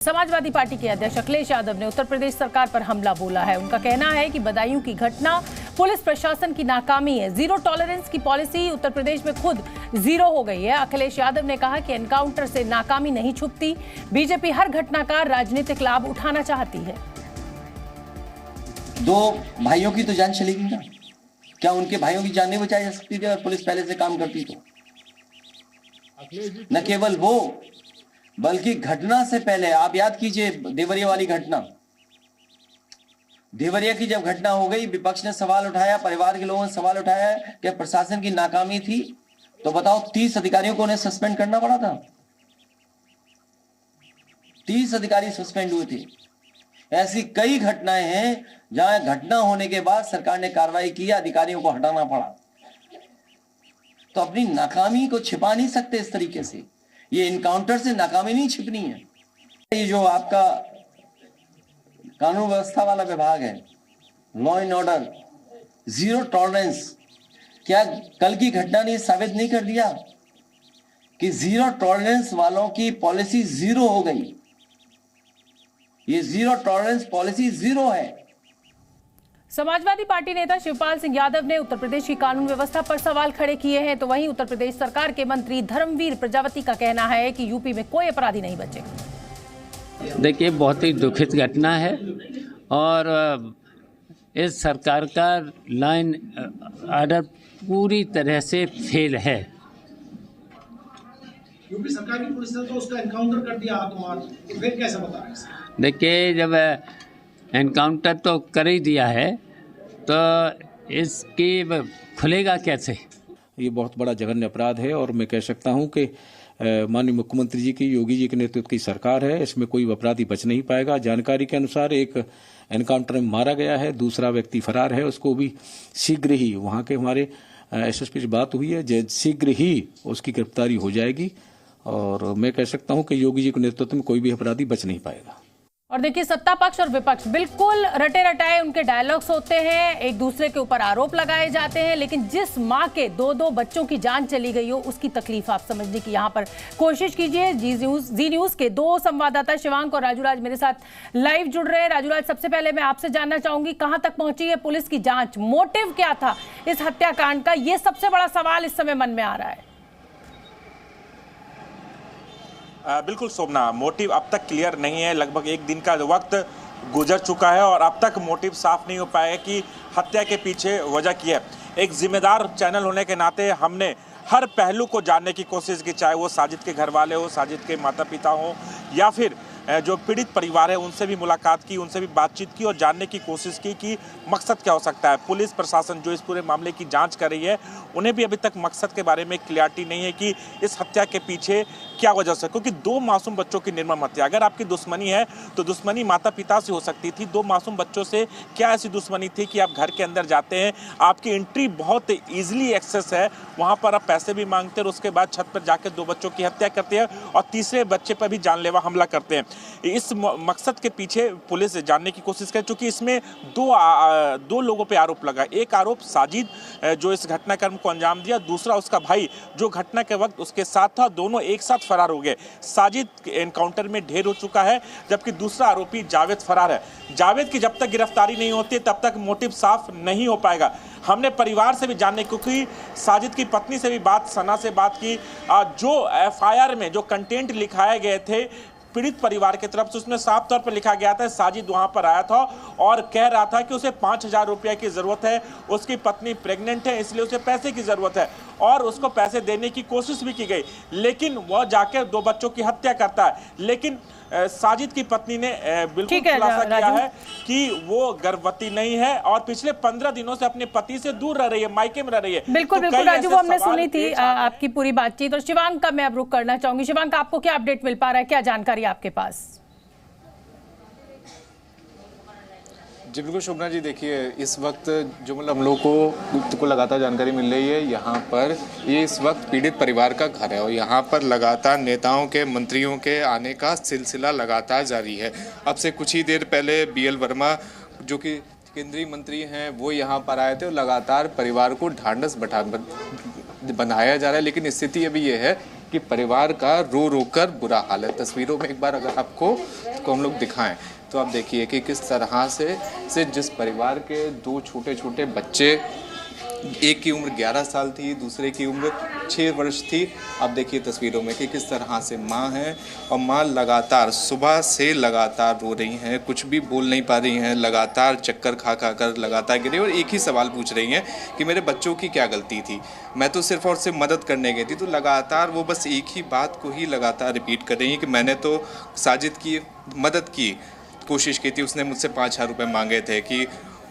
Samajwadi party के अध्यक्ष अखिलेश यादव ने उत्तर प्रदेश सरकार पर हमला बोला है। उनका कहना है कि बदायूं की घटना पुलिस प्रशासन की नाकामी है। जीरो टॉलरेंस की पॉलिसी उत्तर प्रदेश में खुद जीरो हो गई है। अखिलेश यादव ने कहा कि एनकाउंटर से नाकामी नहीं छुपती। बीजेपी हर घटना का राजनीतिक लाभ उठाना चाहती है। दो भाइयों की तो जान चलेगी ना, क्या उनके भाइयों की जान नहीं बचाई जा सकती थी अगर पुलिस पहले से काम करती तो? न केवल वो, बल्कि घटना से पहले आप याद कीजिए देवरिया वाली घटना। देवरिया की जब घटना हो गई, विपक्ष ने सवाल उठाया, परिवार के लोगों ने सवाल उठाया कि प्रशासन की नाकामी थी, तो बताओ 30 अधिकारियों को उन्हें सस्पेंड करना पड़ा था। 30 अधिकारी सस्पेंड हुए थे। ऐसी कई घटनाएं हैं जहां घटना होने के बाद सरकार ने कार्रवाई की, अधिकारियों को हटाना पड़ा। तो अपनी नाकामी को छिपा नहीं सकते इस तरीके से। ये इनकाउंटर से नाकामी नहीं छिपनी है। ये जो आपका कानून व्यवस्था वाला विभाग है, law and order, zero tolerance, क्या कल की घटना ने साबित नहीं कर दिया कि जीरो टॉलरेंस वालों की पॉलिसी जीरो हो गई? ये जीरो टॉलरेंस पॉलिसी जीरो है। समाजवादी पार्टी नेता शिवपाल सिंह यादव ने उत्तर प्रदेश की कानून व्यवस्था पर सवाल खड़े किए हैं। तो वहीं उत्तर प्रदेश सरकार के मंत्री धर्मवीर प्रजापति का कहना है कि यूपी में कोई अपराधी नहीं बचेगा। देखिए, बहुत ही दुखित घटना है और इस सरकार का लाइन ऑर्डर पूरी तरह से फेल है। यूपी सरकार की पुलिस ने तो उसका एनकाउंटर कर दिया आत्महत्या, तो फिर कैसे बता रहे हैं? देखिए, जब एनकाउंटर तो कर ही दिया है तो इसकी खुलेगा कैसे? ये बहुत बड़ा जघन्य अपराध है और मैं कह सकता हूं कि माननीय मुख्यमंत्री जी की, योगी जी के नेतृत्व की सरकार है, इसमें कोई अपराधी बच नहीं पाएगा। जानकारी के अनुसार एक एनकाउंटर में मारा गया है, दूसरा व्यक्ति फरार है। उसको भी शीघ्र ही, वहां के हमारे एसएसपी से बात हुई है, शीघ्र ही उसकी गिरफ्तारी हो जाएगी। और मैं कह सकता हूं कि योगी जी के नेतृत्व में कोई भी अपराधी बच नहीं पाएगा। और देखिए, सत्ता पक्ष और विपक्ष बिल्कुल रटे रटाए उनके डायलॉग्स होते हैं, एक दूसरे के ऊपर आरोप लगाए जाते हैं, लेकिन जिस माँ के दो बच्चों की जान चली गई हो उसकी तकलीफ आप समझने की यहाँ पर कोशिश कीजिए। जी न्यूज के दो संवाददाता शिवांक और राजूराज मेरे साथ लाइव जुड़ रहे हैं। राजूराज, सबसे पहले मैं आपसे जानना चाहूंगी, कहां तक पहुंची है पुलिस की जांच? मोटिव क्या था इस हत्याकांड का? ये सबसे बड़ा सवाल इस समय मन में आ रहा है। बिल्कुल शोभना, मोटिव अब तक क्लियर नहीं है। लगभग एक दिन का वक्त गुजर चुका है और अब तक मोटिव साफ नहीं हो पाया कि हत्या के पीछे वजह की है। एक जिम्मेदार चैनल होने के नाते हमने हर पहलू को जानने की कोशिश की, चाहे वो साजिद के घर वाले हो, साजिद के माता पिता हो, या फिर जो पीड़ित परिवार है उनसे भी मुलाकात की, उनसे भी बातचीत की और जानने की कोशिश की कि मकसद क्या हो सकता है। पुलिस प्रशासन जो इस पूरे मामले की जांच कर रही है, उन्हें भी अभी तक मकसद के बारे में क्लियरिटी नहीं है कि इस हत्या के पीछे क्या वजह से, क्योंकि दो मासूम बच्चों की निर्मम हत्या, अगर आपकी दुश्मनी है तो दुश्मनी माता पिता से हो सकती थी, दो मासूम बच्चों से क्या ऐसी दुश्मनी थी कि आप घर के अंदर जाते हैं, आपकी एंट्री बहुत ईजिली एक्सेस है, वहाँ पर आप पैसे भी मांगते हैं और उसके बाद छत पर जाकर दो बच्चों की हत्या करते हैं और तीसरे बच्चे पर भी जानलेवा हमला करते हैं। इस मकसद के पीछे पुलिस जानने की कोशिश कर चुकी है। इसमें दो लोगों पे आरोप लगा। एक आरोप साजिद जो इस घटनाक्रम को अंजाम दिया, दूसरा उसका भाई जो घटना के वक्त उसके साथ था। दोनों एक साथ फरार हो गए। साजिद एनकाउंटर में ढेर हो चुका है, जबकि दूसरा आरोपी जावेद फरार है। जावेद की जब तक गिरफ्तारी नहीं होती तब तक मोटिव साफ नहीं हो पाएगा। हमने परिवार से भी जानने, क्योंकि साजिद की पत्नी से भी सना से बात की, जो एफआईआर में जो कंटेंट लिखाए गए थे पीड़ित परिवार की तरफ से, उसमें साफ तौर पर लिखा गया था साजिद वहां पर आया था और कह रहा था कि उसे 5000 रुपये की जरूरत है, उसकी पत्नी प्रेग्नेंट है इसलिए उसे पैसे की जरूरत है, और उसको पैसे देने की कोशिश भी की गई, लेकिन वह जाकर दो बच्चों की हत्या करता है। लेकिन साजिद की पत्नी ने बिल्कुल खुलासा किया है कि वो गर्भवती नहीं है और पिछले 15 दिनों से अपने पति से दूर रह रही है, मायके में रह रही है। बिल्कुल बिल्कुल राजू, वो हमने सुनी थी आपकी पूरी बातचीत। और शिवांक का मैं अब रुख करना चाहूंगी। शिवांक, आपको क्या अपडेट मिल पा रहा है, क्या जानकारी आपके पास? जी बिल्कुल शोभना जी, देखिए इस वक्त जो मतलब हम लोग को लगातार जानकारी मिल रही है, यहाँ पर ये इस वक्त पीड़ित परिवार का घर है और यहाँ पर लगातार नेताओं के, मंत्रियों के आने का सिलसिला लगातार जारी है। अब से कुछ ही देर पहले बीएल वर्मा जो कि केंद्रीय मंत्री हैं वो यहाँ पर आए थे और लगातार परिवार को ढांढस बनाया जा रहा है। लेकिन स्थिति अभी ये है कि परिवार का रो रो कर बुरा हाल है। तस्वीरों में एक बार अगर आपको को हम लोग दिखाएं तो आप देखिए कि किस तरह से जिस परिवार के दो छोटे छोटे बच्चे, एक की उम्र 11 साल थी, दूसरे की उम्र 6 वर्ष थी। आप देखिए तस्वीरों में कि किस तरह से माँ है और माँ लगातार सुबह से लगातार रो रही हैं, कुछ भी बोल नहीं पा रही हैं, लगातार चक्कर खा कर लगातार गिरी और एक ही सवाल पूछ रही हैं कि मेरे बच्चों की क्या गलती थी, मैं तो सिर्फ और सिर्फ मदद करने गई थी। तो लगातार वो बस एक ही बात को ही लगातार रिपीट कर रही हैं कि मैंने तो साजिद की मदद की कोशिश की थी, उसने मुझसे 5,000 रुपये मांगे थे कि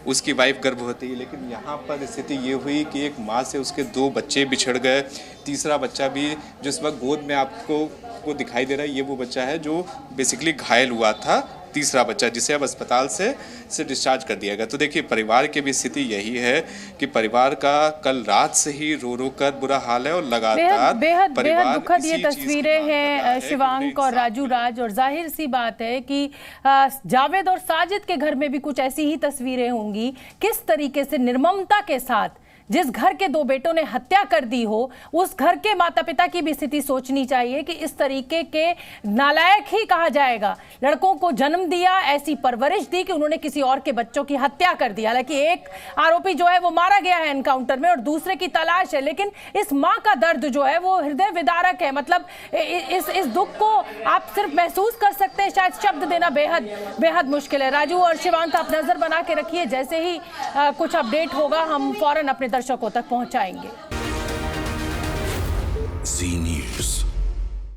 उसकी वाइफ गर्भवती है। लेकिन यहाँ पर स्थिति ये हुई कि एक माँ से उसके 2 बच्चे बिछड़ गए। तीसरा बच्चा भी जिस वक्त गोद में आपको दिखाई दे रहा है, ये वो बच्चा है जो बेसिकली घायल हुआ था, तीसरा बच्चा, जिसे अब अस्पताल से डिस्चार्ज कर दिया गया। तो देखिए परिवार की भी स्थिति यही है कि परिवार का कल रात से ही रो रो कर बुरा हाल है और लगातार बेहद दुखद ये तस्वीरें हैं शिवांक और राजू राज। और जाहिर सी बात है कि जावेद और साजिद के घर में भी कुछ ऐसी ही तस्वीरें होंगी। किस तरीके से निर्ममता के साथ जिस घर के 2 बेटों ने हत्या कर दी हो, उस घर के माता पिता की भी स्थिति सोचनी चाहिए कि इस तरीके के नालायक ही कहा जाएगा, लड़कों को जन्म दिया, ऐसी परवरिश दी कि उन्होंने किसी और के बच्चों की हत्या कर दी। हालांकि एक आरोपी जो है वो मारा गया है एनकाउंटर में और दूसरे की तलाश है, लेकिन इस मां का दर्द जो है वो हृदय विदारक है। मतलब इस दुख को आप सिर्फ महसूस कर सकते हैं, शायद शब्द देना बेहद मुश्किल है। राजू और शिवांक आप नजर बना के रखिए, जैसे ही कुछ अपडेट होगा हम फौरन अपने दर्शकों तक पहुंचाएंगे।